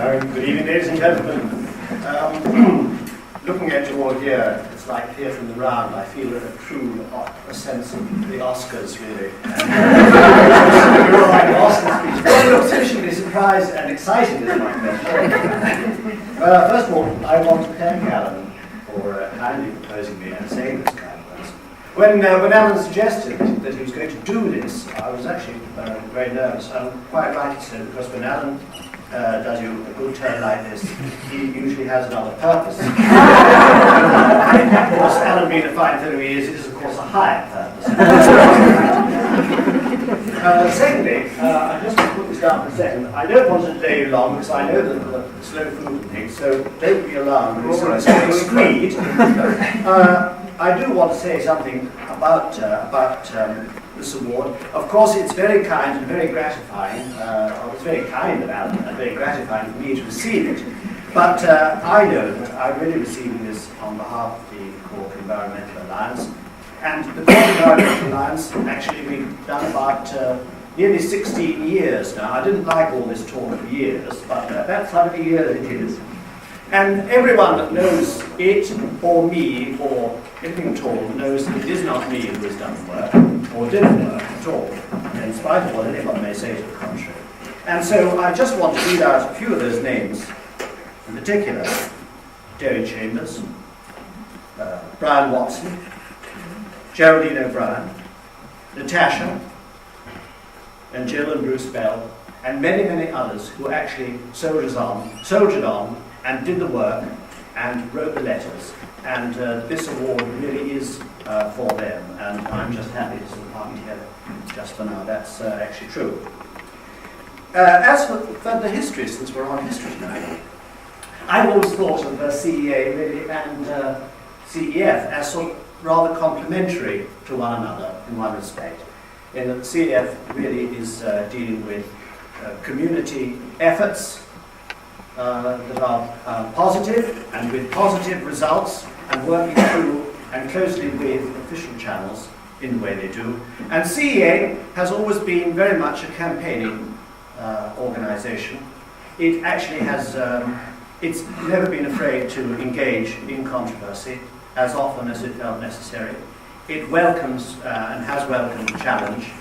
Good evening, ladies and gentlemen. Looking at you all here, it's like here from the round, I feel a true sense of the Oscars, really. You're like the Oscar speech. Well, you're sufficiently surprised and excited is my question. First of all, I want to thank Alan for kindly proposing me and saying this kind of words. When Alan suggested that he was going to do this, I was actually very nervous. I'm quite right so, because when Alan does you a good turn like this, he usually has another purpose. Of course, Alan being the fine fellow he is of course a higher purpose. Secondly, I just want to put this down for a second. I don't want to delay you long because I know that the slow food and things, so don't be alarmed. It's getting screed. I do want to say something about this award. Of course, it's very kind and very gratifying, or it's very kind of Alan and very gratifying for me to receive it. But I know that I'm really receiving this on behalf of the Cork Environmental Alliance. And the Cork Environmental Alliance, actually, we've done about nearly 16 years now. I didn't like all this talk for years, but that's how many years it is. And everyone that knows it, or me, or anything at all, knows that it is not me who has done the work, or did the work at all, in spite of what anyone may say to the contrary. And so I just want to read out a few of those names, in particular, Derry Chambers, Brian Watson, Geraldine O'Brien, Natasha, and Jill and Bruce Bell, and many, many others who actually soldiered on, and did the work, and wrote the letters. And this award really is for them, and I'm just happy to sort of park it here just for now. That's actually true. As for the history, since we're on history tonight, I've always thought of CEA really and CEF as sort of rather complementary to one another in one respect, in that CEF really is dealing with community efforts that are positive and with positive results, and working through and closely with official channels in the way they do. And CEA has always been very much a campaigning organisation. It actually has, it's never been afraid to engage in controversy as often as it felt necessary. It welcomes and has welcomed the challenge.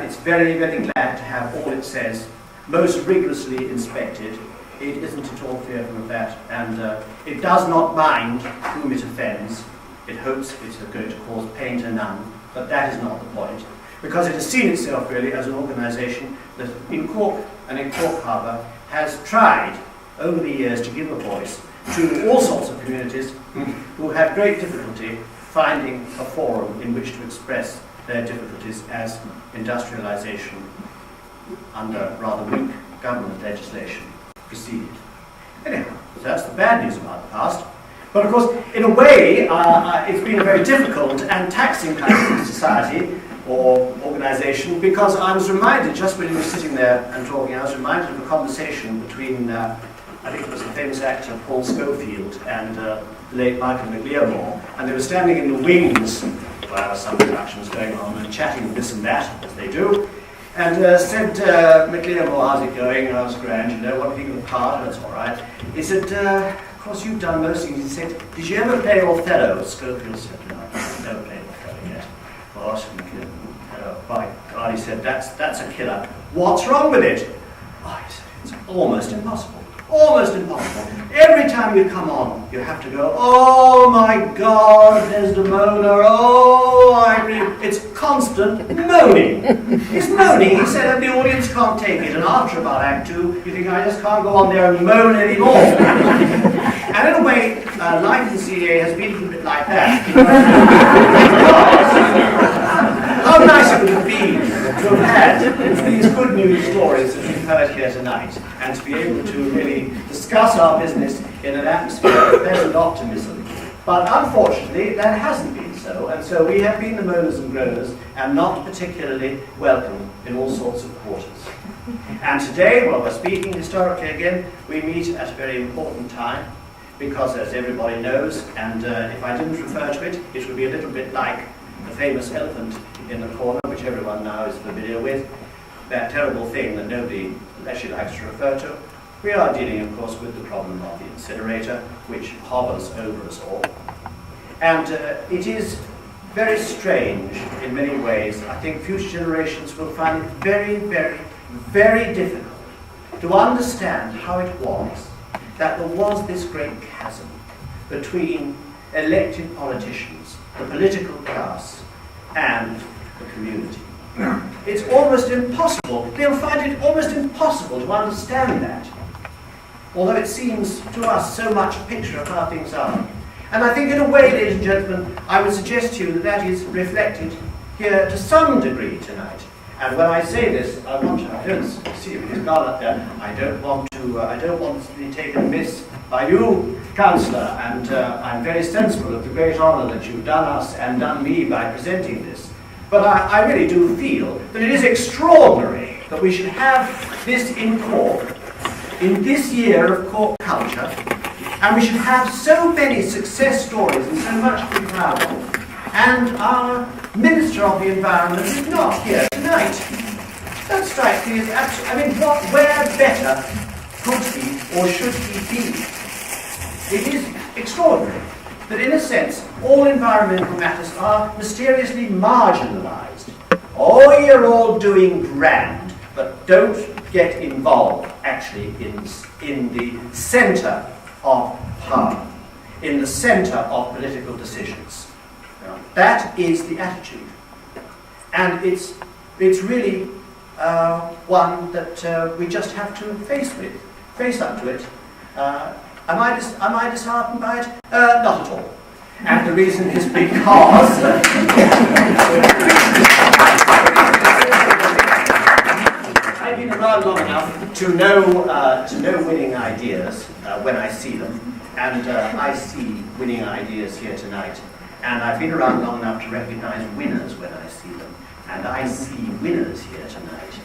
It's very, very glad to have all it says most rigorously inspected. It isn't at all fearful of that, and it does not mind whom it offends. It hopes it's going to cause pain to none, but that is not the point, because it has seen itself really as an organisation that in Cork and in Cork Harbour has tried over the years to give a voice to all sorts of communities who had great difficulty finding a forum in which to express their difficulties as industrialisation under rather weak government legislation proceeded. Anyhow, so that's the bad news about the past. But of course, in a way, it's been a very difficult and taxing kind of society or organisation, because I was reminded, just when you were sitting there and talking, I was reminded of a conversation between, I think it was the famous actor Paul Schofield and the late Michael McLearmore, and they were standing in the wings while some productions going on and chatting this and that, as they do. And said, McLearmore, how's it going? I was grand, you know, what do you think of the part? That's all right. He said, of course you've done most things. He said, did you ever play Othello? Schofield said, no, I've never played Othello yet. Oh, said McLearmore, by God, he said, that's a killer. What's wrong with it? Oh, he said, it's almost impossible. Almost impossible. Every time you come on, you have to go, oh my God, Desdemona, it's constant moaning. It's moaning, he said, and the audience can't take it, and after about Act 2, you think, I just can't go on there and moan anymore. And in a way, life in CEA has been a little bit like that. How nice it would have been to have had these good news stories that we've heard here tonight, and to be able to really discuss our business in an atmosphere of pleasant optimism. But unfortunately, that hasn't been so, and so we have been the moaners and groaners, and not particularly welcome in all sorts of quarters. And today, while we're speaking historically again, we meet at a very important time, because as everybody knows, and if I didn't refer to it, it would be a little bit like the famous elephant in the corner, which everyone now is familiar with, that terrible thing that nobody actually likes to refer to, We are dealing, of course, with the problem of the incinerator, which hovers over us all. And it is very strange in many ways. I think future generations will find it very, very, very difficult to understand how it was that there was this great chasm between elected politicians, the political class, and the community. It's almost impossible. They'll find it almost impossible to understand that, although it seems to us so much a picture of how things are. And I think in a way, ladies and gentlemen, I would suggest to you that that is reflected here to some degree tonight. And when I say this, I don't see if he's gone up there. I don't want to be taken amiss by you, Councillor, and I'm very sensible of the great honour that you've done us and done me by presenting this. But I really do feel that it is extraordinary that we should have this in Cork, in this year of Cork culture, and we should have so many success stories and so much to be proud of. And our Minister of the Environment is not here tonight. That strikes me as absolutely, I mean, where better could he or should he be? It is extraordinary that, in a sense, all environmental matters are mysteriously marginalised. Oh, you're all doing grand, but don't get involved, actually, in the centre of power, in the centre of political decisions. That is the attitude, and it's really one that we just have to face up to it. Am I disheartened by it? Not at all. And the reason is because I've been around long enough to know winning ideas when I see them, and I see winning ideas here tonight. And I've been around long enough to recognise winners when I see them. And I see winners here tonight.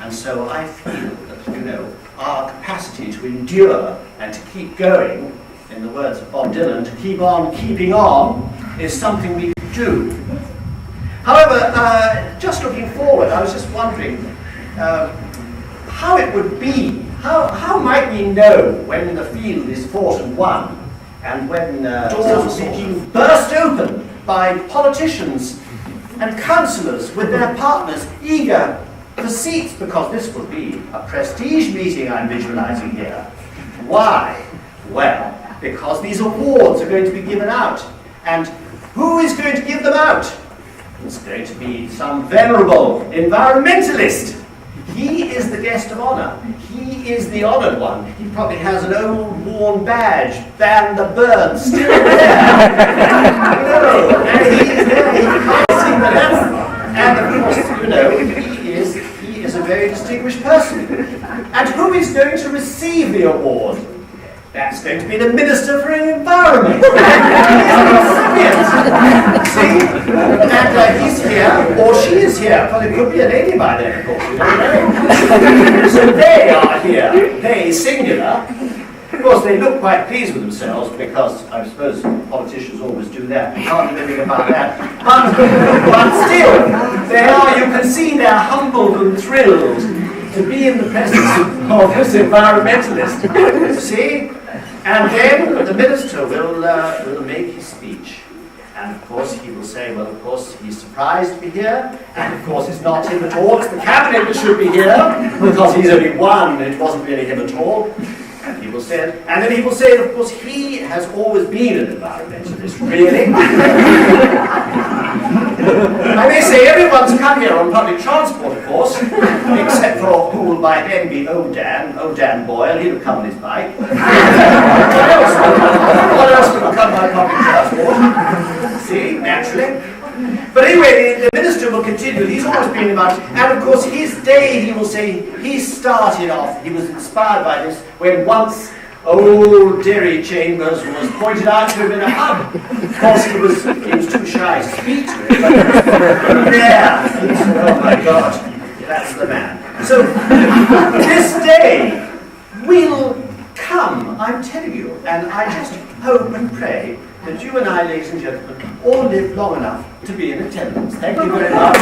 And so I feel that, our capacity to endure and to keep going, in the words of Bob Dylan, to keep on keeping on, is something we can do. However, just looking forward, I was just wondering how it would be, how might we know when the field is fought and won, and when doors are being burst open by politicians and councillors with their partners eager for seats, because this will be a prestige meeting I'm visualising here. Why? Well, because these awards are going to be given out. And who is going to give them out? It's going to be some venerable environmentalist. He is the guest of honour. He is the honoured one. He probably has an old worn badge, Van the Bird, still there. And he is there. He can't see the left. And of course, he is a very distinguished person. And who is going to receive the award? That's going to be the Minister for Environment. See? And he's here, or she is here. Well, it could be a lady by then, of course. We don't know. So they are here. They, singular. Of course, they look quite pleased with themselves, because I suppose politicians always do that. You can't do anything about that. But still, they are, you can see they're humbled and thrilled to be in the presence of this environmentalist. See? And then the minister will make his speech. And of course he will say, well, of course he's surprised to be here. And of course it's not him at all, it's the cabinet that should be here, because he's only one, it wasn't really him at all. And he will say, and then he will say, of course, he has always been an environmentalist, really. I may say everyone's come here on public transport, of course, except for who will by then be old Dan Boyle. He'll come on his bike. What else will come by public transport? See, naturally. But anyway, the minister will continue. He's always been about it. And of course, his day, he will say, he started off, he was inspired by this, when once old Derry Chambers was pointed out to him in a hub. Of course, he was too shy to speak to him. But there, he said, oh my God, that's the man. So, this day will come, I'm telling you, and I just hope and pray that you and I, ladies and gentlemen, all live long enough to be in attendance. Thank you very much.